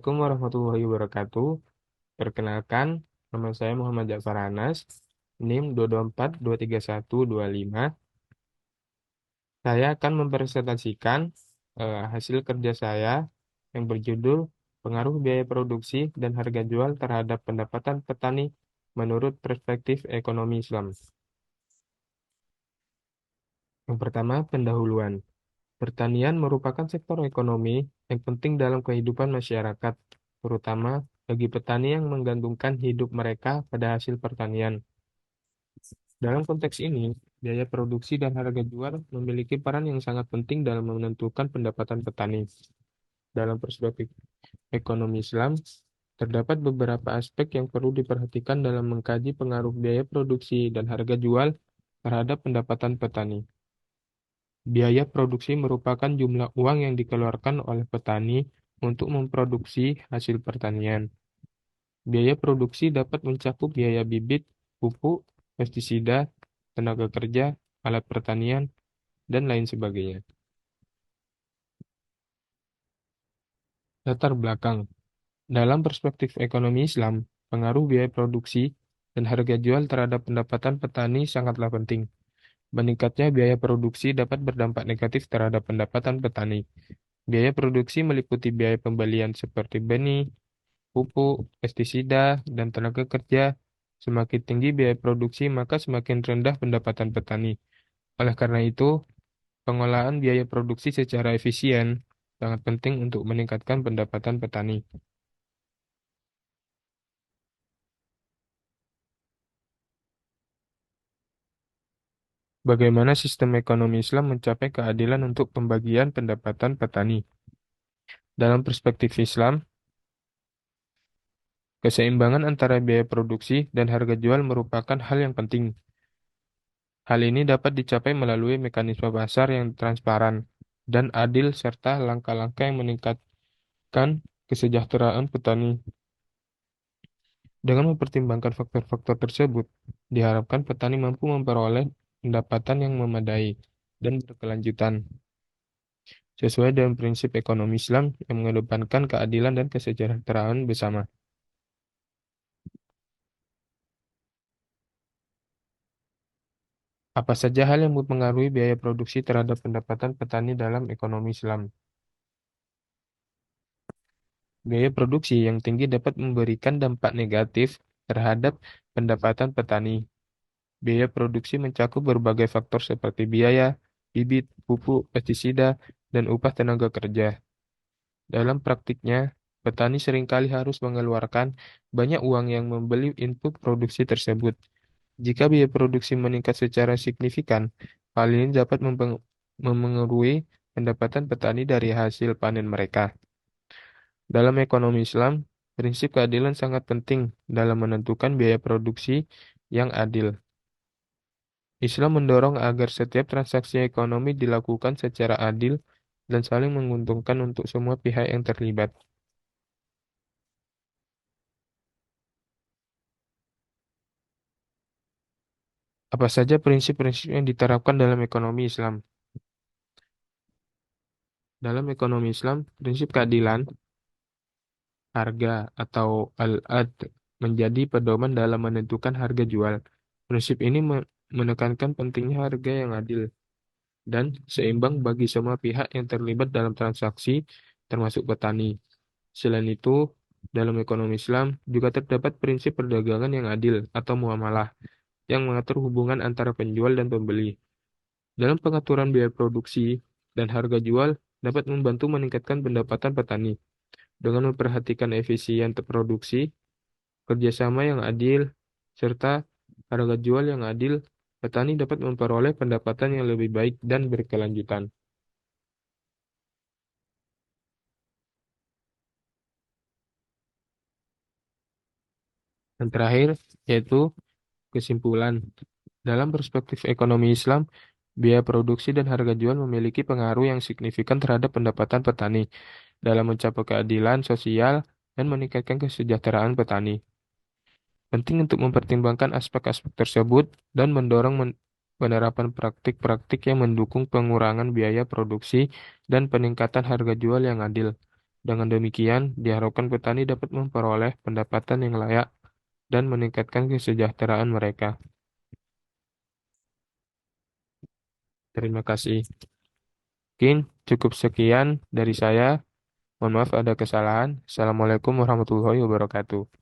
Assalamualaikum warahmatullahi wabarakatuh. Perkenalkan, nama saya Muhammad Ja'far Anas, NIM 224231125. Saya akan mempresentasikan hasil kerja saya yang berjudul Pengaruh Biaya Produksi dan Harga Jual Terhadap Pendapatan Petani menurut Perspektif Ekonomi Islam. Yang pertama, pendahuluan. Pertanian merupakan sektor ekonomi yang penting dalam kehidupan masyarakat, terutama bagi petani yang menggantungkan hidup mereka pada hasil pertanian. Dalam konteks ini, biaya produksi dan harga jual memiliki peran yang sangat penting dalam menentukan pendapatan petani. Dalam perspektif ekonomi Islam, terdapat beberapa aspek yang perlu diperhatikan dalam mengkaji pengaruh biaya produksi dan harga jual terhadap pendapatan petani. Biaya produksi merupakan jumlah uang yang dikeluarkan oleh petani untuk memproduksi hasil pertanian. Biaya produksi dapat mencakup biaya bibit, pupuk, pestisida, tenaga kerja, alat pertanian, dan lain sebagainya. Latar belakang. Dalam perspektif ekonomi Islam, pengaruh biaya produksi dan harga jual terhadap pendapatan petani sangatlah penting. Meningkatnya biaya produksi dapat berdampak negatif terhadap pendapatan petani. Biaya produksi meliputi biaya pembelian seperti benih, pupuk, pestisida, dan tenaga kerja. Semakin tinggi biaya produksi, maka semakin rendah pendapatan petani. Oleh karena itu, pengolahan biaya produksi secara efisien sangat penting untuk meningkatkan pendapatan petani. Bagaimana sistem ekonomi Islam mencapai keadilan untuk pembagian pendapatan petani? Dalam perspektif Islam, keseimbangan antara biaya produksi dan harga jual merupakan hal yang penting. Hal ini dapat dicapai melalui mekanisme pasar yang transparan dan adil serta langkah-langkah yang meningkatkan kesejahteraan petani. Dengan mempertimbangkan faktor-faktor tersebut, diharapkan petani mampu memperoleh pendapatan yang memadai dan berkelanjutan, sesuai dengan prinsip ekonomi Islam yang mengedepankan keadilan dan kesejahteraan bersama. Apa saja hal yang mempengaruhi biaya produksi terhadap pendapatan petani dalam ekonomi Islam? Biaya produksi yang tinggi dapat memberikan dampak negatif terhadap pendapatan petani. Biaya produksi mencakup berbagai faktor seperti biaya, bibit, pupuk, pestisida, dan upah tenaga kerja. Dalam praktiknya, petani seringkali harus mengeluarkan banyak uang yang membeli input produksi tersebut. Jika biaya produksi meningkat secara signifikan, hal ini dapat memengaruhi pendapatan petani dari hasil panen mereka. Dalam ekonomi Islam, prinsip keadilan sangat penting dalam menentukan biaya produksi yang adil. Islam mendorong agar setiap transaksi ekonomi dilakukan secara adil dan saling menguntungkan untuk semua pihak yang terlibat. Apa saja prinsip-prinsip yang diterapkan dalam ekonomi Islam? Dalam ekonomi Islam, prinsip keadilan, harga atau al-ad menjadi pedoman dalam menentukan harga jual. Prinsip ini menekankan pentingnya harga yang adil dan seimbang bagi semua pihak yang terlibat dalam transaksi, termasuk petani. Selain itu, dalam ekonomi Islam juga terdapat prinsip perdagangan yang adil atau muamalah yang mengatur hubungan antara penjual dan pembeli. Dalam pengaturan biaya produksi dan harga jual dapat membantu meningkatkan pendapatan petani dengan memperhatikan efisien produksi, kerjasama yang adil, serta harga jual yang adil. Petani dapat memperoleh pendapatan yang lebih baik dan berkelanjutan. Dan terakhir, yaitu kesimpulan. Dalam perspektif ekonomi Islam, biaya produksi dan harga jual memiliki pengaruh yang signifikan terhadap pendapatan petani dalam mencapai keadilan sosial dan meningkatkan kesejahteraan petani. Penting untuk mempertimbangkan aspek-aspek tersebut dan mendorong penerapan praktik-praktik yang mendukung pengurangan biaya produksi dan peningkatan harga jual yang adil. Dengan demikian, diharapkan petani dapat memperoleh pendapatan yang layak dan meningkatkan kesejahteraan mereka. Terima kasih. Mungkin cukup sekian dari saya. Mohon maaf ada kesalahan. Assalamualaikum warahmatullahi wabarakatuh.